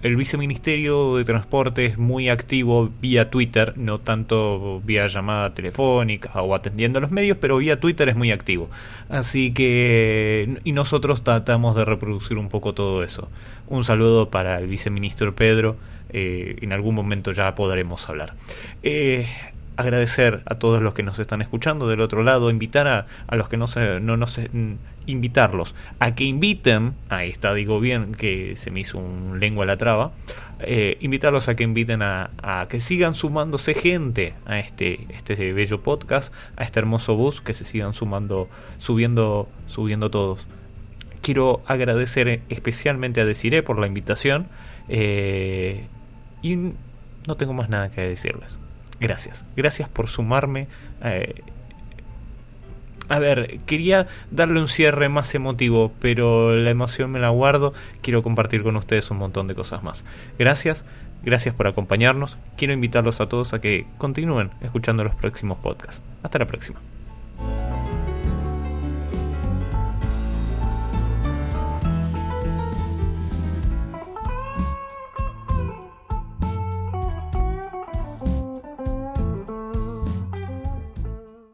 el Viceministerio de Transporte es muy activo vía Twitter, no tanto vía llamada telefónica o atendiendo a los medios, pero vía Twitter es muy activo. Así que, y nosotros tratamos de reproducir un poco todo eso. Un saludo para el Viceministro Pedro, en algún momento ya podremos hablar. Agradecer a todos los que nos están escuchando del otro lado, invitar a los que invitarlos a que inviten, ahí está, digo bien, que se me hizo un lengua a la traba, invitarlos a que inviten a que sigan sumándose gente a este bello podcast, a este hermoso bus, que se sigan subiendo todos. Quiero agradecer especialmente a Desiree por la invitación, y no tengo más nada que decirles. Gracias por sumarme. A ver, quería darle un cierre más emotivo, pero la emoción me la guardo. Quiero compartir con ustedes un montón de cosas más. Gracias por acompañarnos. Quiero invitarlos a todos a que continúen escuchando los próximos podcasts. Hasta la próxima.